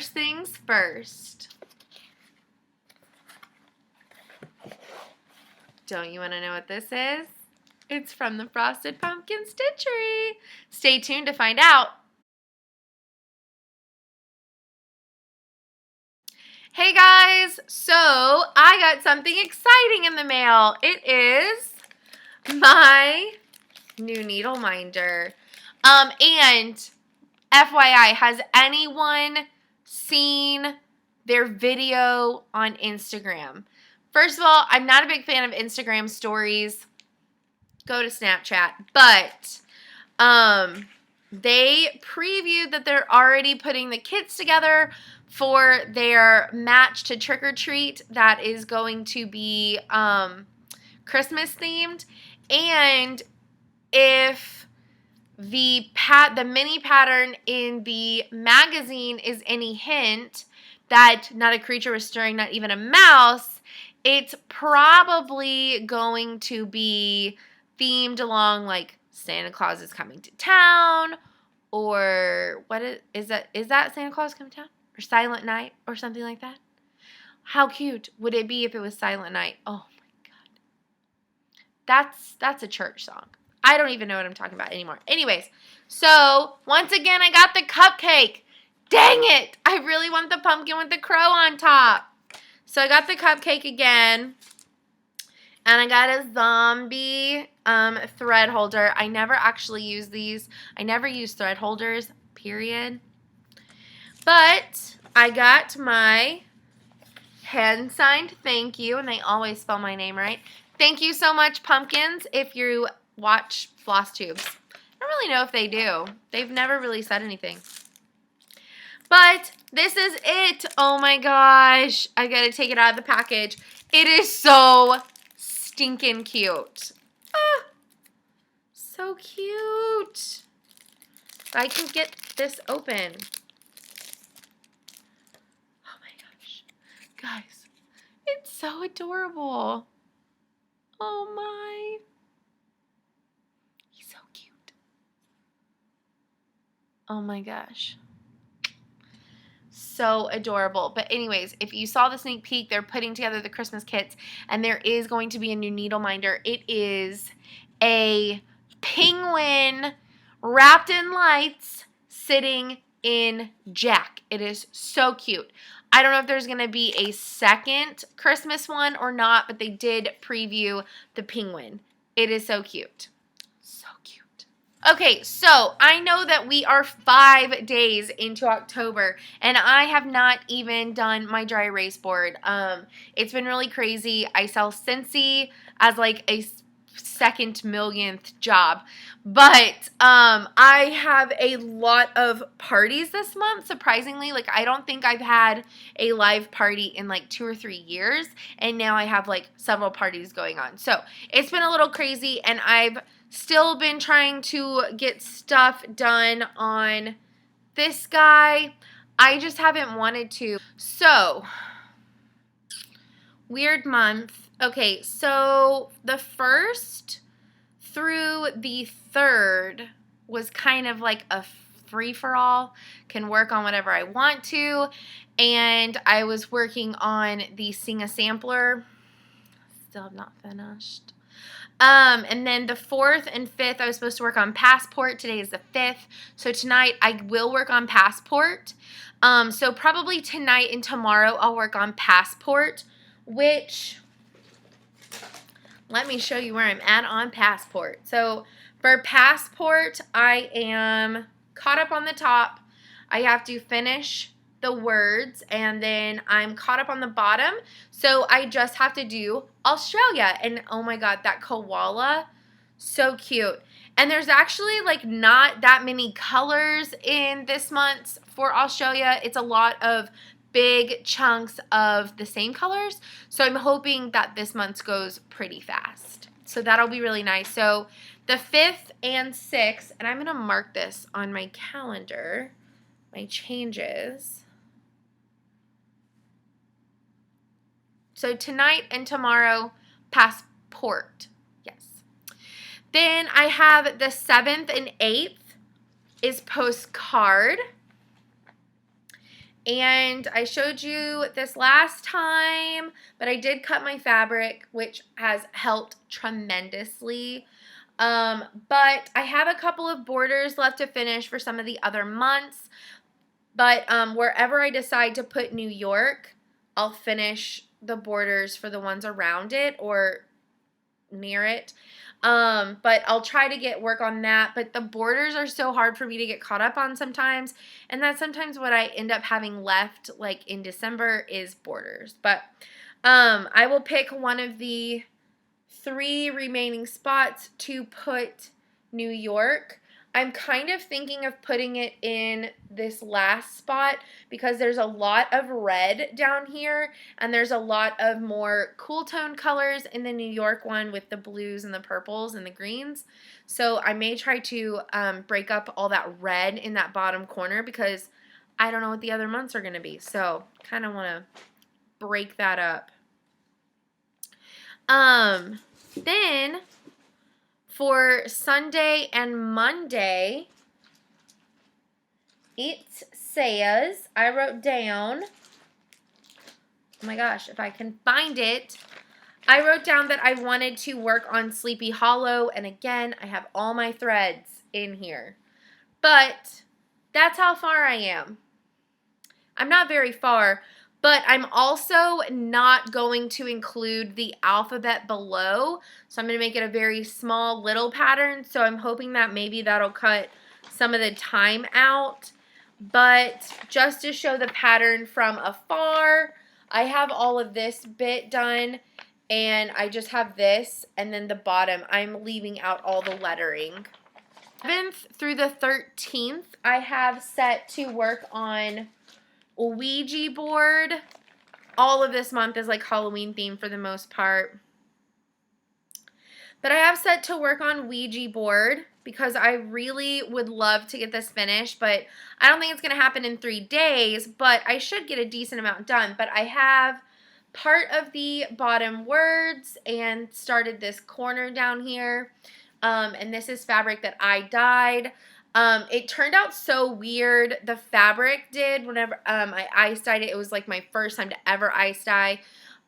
First things first. Don't you want to know what this is? It's from the Frosted Pumpkin Stitchery. Stay tuned to find out. Hey guys, so I got something exciting in the mail. It is my new needle minder. And FYI, has anyone seen their video on Instagram? First of all, I'm not a big fan of Instagram stories. Go to Snapchat. But they previewed that they're already putting the kits together for their match to trick or treat that is going to be Christmas themed. And if the mini pattern in the magazine is any hint that not a creature was stirring, not even a mouse, it's probably going to be themed along like Santa Claus is coming to town, or what is that? Is that Santa Claus coming to town? Or Silent Night or something like that? How cute would it be if it was Silent Night? Oh my God. That's a church song. I don't even know what I'm talking about anymore. Anyways, so once again I got the cupcake. Dang it! I really want the pumpkin with the crow on top. So I got the cupcake again. And I got a zombie thread holder. I never actually use these. I never use thread holders, period. But I got my hand-signed thank you, and they always spell my name right. Thank you so much, pumpkins, if you watch FlossTubes. I don't really know if they do. They've never really said anything. But this is it. Oh my gosh. I gotta take it out of the package. It is so stinking cute. Ah, so cute. If I can get this open. Oh my gosh. Guys, it's so adorable. Oh my. He's so cute. Oh my gosh. So adorable. But anyways, if you saw the sneak peek, they're putting together the Christmas kits, and there is going to be a new needle minder. It is a penguin wrapped in lights sitting in Jack. It is so cute. I don't know if there's going to be a second Christmas one or not, but they did preview the penguin. It is so cute. So cute. Okay, so I know that we are 5 days into October, and I have not even done my dry erase board. It's been really crazy. I sell s1e as like a second millionth job, but I have a lot of parties this month, surprisingly. Like, I don't think I've had a live party in like 2 or 3 years, and now I have like several parties going on. So it's been a little crazy, and I've still been trying to get stuff done on this guy. I just haven't wanted to. So, weird month. Okay, so the 1st through the 3rd was kind of like a free-for-all. Can work on whatever I want to. And I was working on the Sing a Sampler. Still have not finished. And then the 4th and 5th, I was supposed to work on Passport. Today is the 5th. So tonight, I will work on Passport. So probably tonight and tomorrow, I'll work on Passport, which, let me show you where I'm at on Passport. So for Passport, I am caught up on the top. I have to finish the words, and then I'm caught up on the bottom, so I just have to do Australia. And oh my God, that koala, so cute. And there's actually like not that many colors in this month for Australia. It's a lot of big chunks of the same colors, so I'm hoping that this month goes pretty fast. So that'll be really nice. So the 5th and 6th, and I'm gonna mark this on my calendar, my changes. So tonight and tomorrow, Passport. Yes. Then I have the 7th and 8th is Postcard. And I showed you this last time, but I did cut my fabric, which has helped tremendously. But I have a couple of borders left to finish for some of the other months. But wherever I decide to put New York, I'll finish the borders for the ones around it or near it. But I'll try to work on that. But the borders are so hard for me to get caught up on sometimes. And that's sometimes what I end up having left, like in December, is borders. But I will pick one of the 3 remaining spots to put New York. I'm kind of thinking of putting it in this last spot because there's a lot of red down here and there's a lot of more cool tone colors in the New York one with the blues and the purples and the greens. So I may try to break up all that red in that bottom corner because I don't know what the other months are going to be. So kind of want to break that up. Then for Sunday and Monday, it says, I wrote down, oh my gosh, if I can find it, I wrote down that I wanted to work on Sleepy Hollow, and again, I have all my threads in here. But that's how far I am. I'm not very far, but I'm also not going to include the alphabet below. So I'm going to make it a very small little pattern. So I'm hoping that maybe that'll cut some of the time out. But just to show the pattern from afar, I have all of this bit done. And I just have this. And then the bottom, I'm leaving out all the lettering. 7th through the 13th, I have set to work on Ouija board. All of this month is like Halloween themed for the most part. But I have set to work on Ouija board because I really would love to get this finished, but I don't think it's going to happen in 3 days, but I should get a decent amount done. But I have part of the bottom words and started this corner down here. And this is fabric that I dyed. It turned out so weird. The fabric did whenever I ice dyed it. It was like my first time to ever ice dye.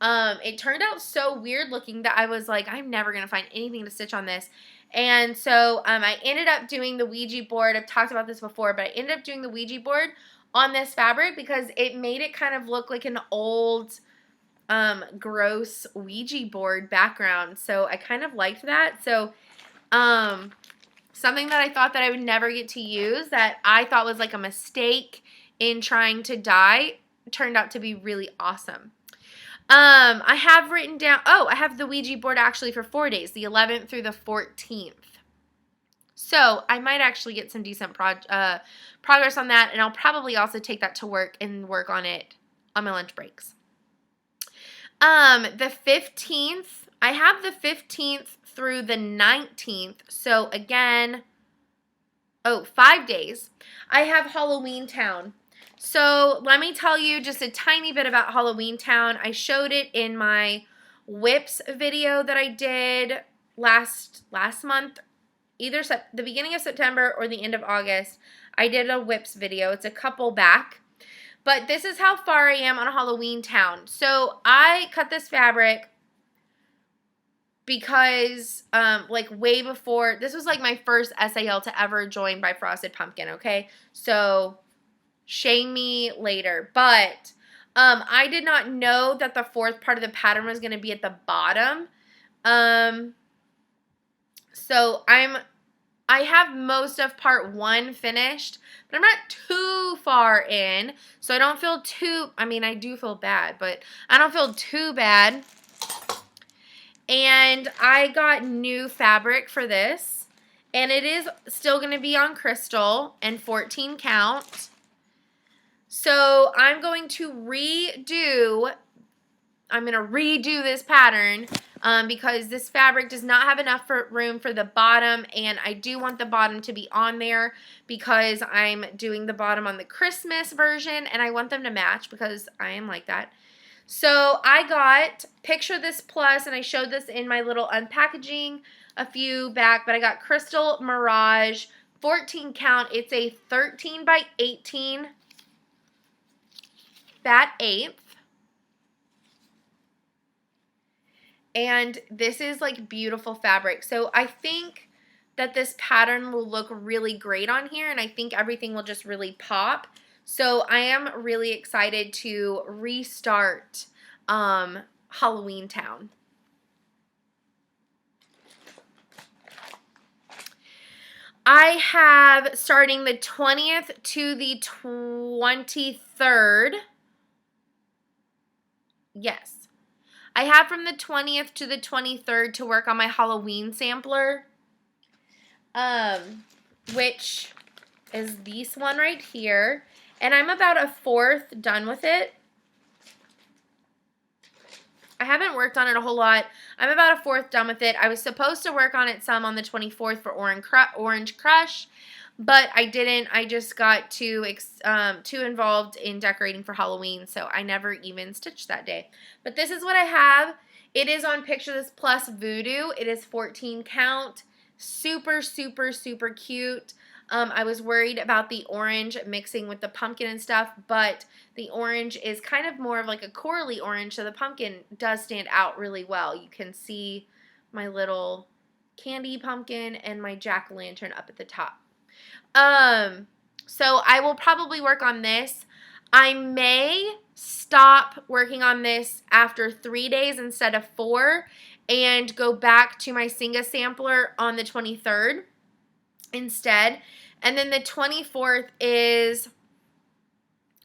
It turned out so weird looking that I was like, I'm never going to find anything to stitch on this. And so I ended up doing the Ouija board. I've talked about this before, but I ended up doing the Ouija board on this fabric because it made it kind of look like an old gross Ouija board background. So I kind of liked that. So something that I thought that I would never get to use that I thought was like a mistake in trying to dye turned out to be really awesome. I have written down, I have the Ouija board actually for 4 days, the 11th through the 14th. So I might actually get some decent progress on that, and I'll probably also take that to work and work on it on my lunch breaks. The 15th, I have the 15th through the 19th, so again, 5 days. I have Halloweentown. So let me tell you just a tiny bit about Halloweentown. I showed it in my whips video that I did last month, either the beginning of September or the end of August. I did a whips video. It's a couple back. But this is how far I am on Halloweentown. So I cut this fabric because like way before, this was like my first SAL to ever join by Frosted Pumpkin, okay? So shame me later. But I did not know that the 4th part of the pattern was going to be at the bottom. So I have most of part 1 finished, but I'm not too far in, so I don't feel too, I mean, I do feel bad, but I don't feel too bad. And I got new fabric for this, and it is still going to be on crystal and 14 count. So I'm going to redo this pattern because this fabric does not have enough room for the bottom, and I do want the bottom to be on there because I'm doing the bottom on the Christmas version, and I want them to match because I am like that. So I got, picture this plus, and I showed this in my little unpackaging a few back, but I got Crystal Mirage 14 count. It's a 13 by 18 Fat Eighth. And this is like beautiful fabric. So I think that this pattern will look really great on here, and I think everything will just really pop. So I am really excited to restart Halloweentown. I have starting the 20th to the 23rd. Yes. I have from the 20th to the 23rd to work on my Halloween sampler, which is this one right here. And I'm about a fourth done with it. I haven't worked on it a whole lot. I'm about a fourth done with it. I was supposed to work on it some on the 24th for Orange Crush, but I didn't. I just got too involved in decorating for Halloween, so I never even stitched that day. But this is what I have. It is on Picture This Plus Voodoo. It is 14 count. Super, super, super cute. I was worried about the orange mixing with the pumpkin and stuff, but the orange is kind of more of like a corally orange, so the pumpkin does stand out really well. You can see my little candy pumpkin and my jack-o'-lantern up at the top. So I will probably work on this. I may stop working on this after 3 days instead of 4 and go back to my Singa sampler on the 23rd instead. And then the 24th is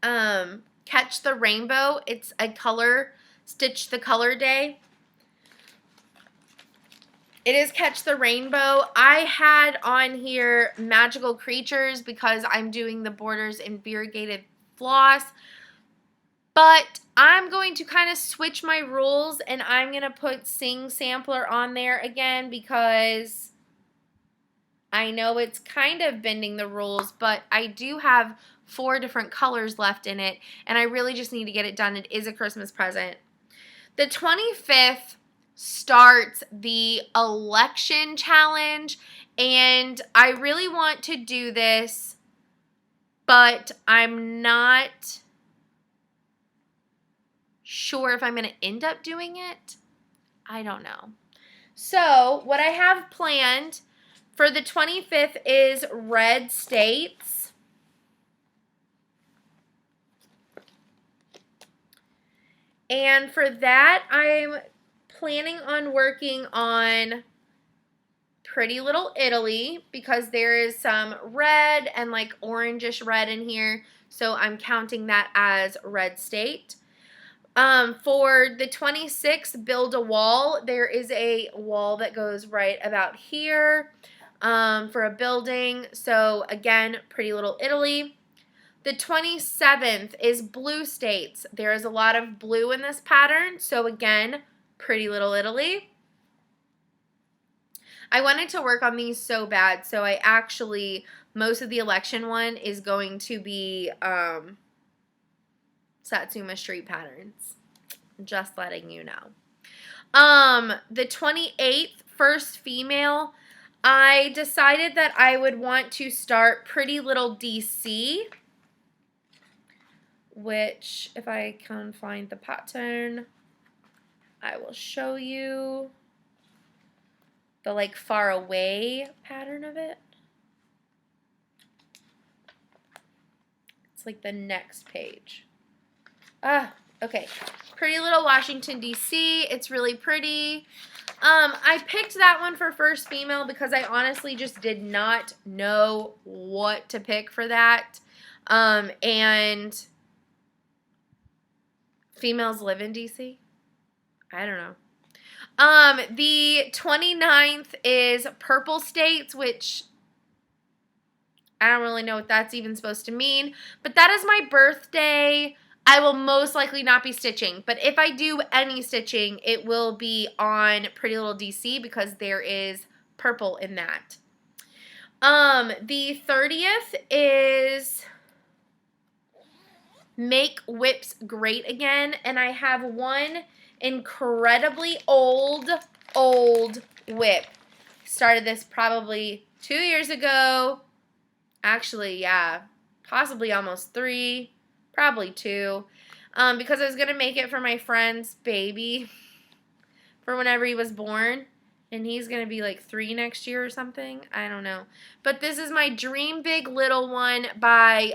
Catch the Rainbow. It's a color, Stitch the Color Day. It is Catch the Rainbow. I had on here Magical Creatures because I'm doing the borders in variegated floss. But I'm going to kind of switch my rules, and I'm going to put Sing Sampler on there again because I know it's kind of bending the rules, but I do have 4 different colors left in it, and I really just need to get it done. It is a Christmas present. The 25th starts the election challenge, and I really want to do this, but I'm not sure if I'm going to end up doing it. I don't know. So what I have planned for the 25th is Red States. And for that, I'm planning on working on Pretty Little Italy because there is some red and like orangish red in here. So I'm counting that as Red State. For the 26th, Build a Wall. There is a wall that goes right about here for a building. So again, Pretty Little Italy. The 27th is Blue States. There is a lot of blue in this pattern. So again, Pretty Little Italy. I wanted to work on these so bad. So I actually, most of the election one is going to be Satsuma Street patterns. Just letting you know. The 28th, First Female. I decided that I would want to start Pretty Little DC, which if I can find the pattern, I will show you the like far away pattern of it. It's like the next page. Okay. Pretty Little Washington, D.C. It's really pretty. I picked that one for First Female because I honestly just did not know what to pick for that. And females live in D.C.? I don't know. The 29th is Purple States, which I don't really know what that's even supposed to mean. But that is my birthday. I will most likely not be stitching, but if I do any stitching, it will be on Pretty Little DC because there is purple in that. The 30th is Make Whips Great Again, and I have one incredibly old whip. Started this probably 2 years ago. Actually, yeah, possibly almost 3. Probably 2. because I was going to make it for my friend's baby for whenever he was born. And he's going to be like 3 next year or something. I don't know. But this is my Dream Big Little one by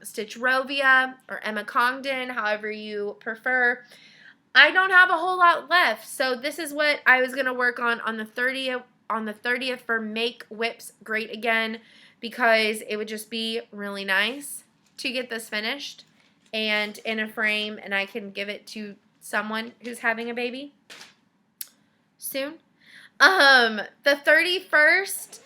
Stitchrovia or Emma Congdon, however you prefer. I don't have a whole lot left. So this is what I was going to work on the 30th for Make Whips Great Again, because it would just be really nice to get this finished and in a frame, and I can give it to someone who's having a baby soon. The 31st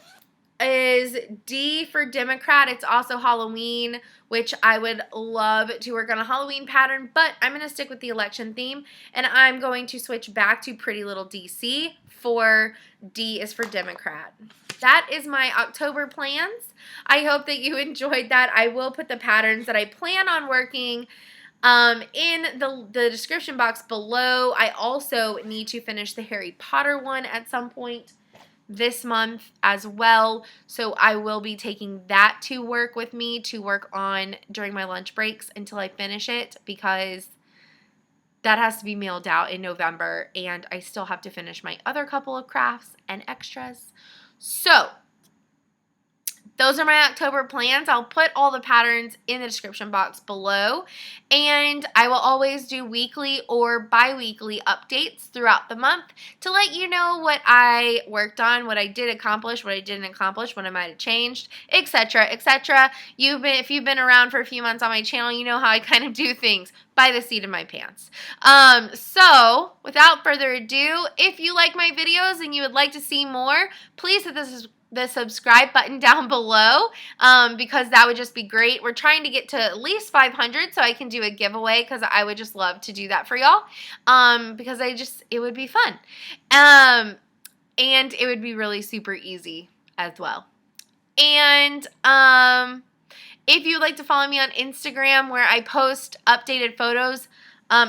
is D for Democrat. It's also Halloween, which I would love to work on a Halloween pattern, but I'm going to stick with the election theme, and I'm going to switch back to Pretty Little DC for D is for Democrat. That is my October plans. I hope that you enjoyed that. I will put the patterns that I plan on working in the description box below. I also need to finish the Harry Potter one at some point this month as well, so I will be taking that to work with me to work on during my lunch breaks until I finish it, because that has to be mailed out in November, and I still have to finish my other couple of crafts and extras. So those are my October plans. I'll put all the patterns in the description box below, and I will always do weekly or bi-weekly updates throughout the month to let you know what I worked on, what I did accomplish, what I didn't accomplish, what I might have changed, etc., etc. If you've been around for a few months on my channel, you know how I kind of do things by the seat of my pants. So without further ado, if you like my videos and you would like to see more, please hit the subscribe button down below, because that would just be great. We're trying to get to at least 500 so I can do a giveaway, because I would just love to do that for y'all, because it would be fun, and it would be really super easy as well. And if you'd like to follow me on Instagram, where I post updated photos,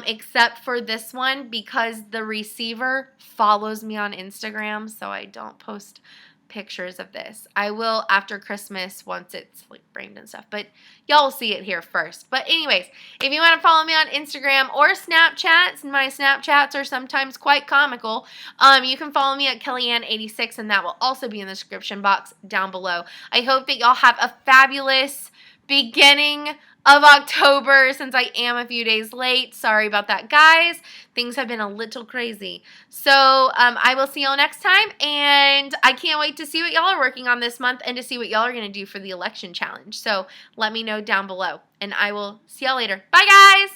except for this one, because the receiver follows me on Instagram, so I don't post pictures of this. I will after Christmas once it's like framed and stuff, but y'all will see it here first. But anyways, if you want to follow me on Instagram or Snapchats, and my Snapchats are sometimes quite comical, you can follow me at KelliAnn86, and that will also be in the description box down below. I hope that y'all have a fabulous beginning of October, since I am a few days late. Sorry about that, guys. Things have been a little crazy. So I will see y'all next time, and I can't wait to see what y'all are working on this month and to see what y'all are going to do for the election challenge. So let me know down below, and I will see y'all later. Bye, guys!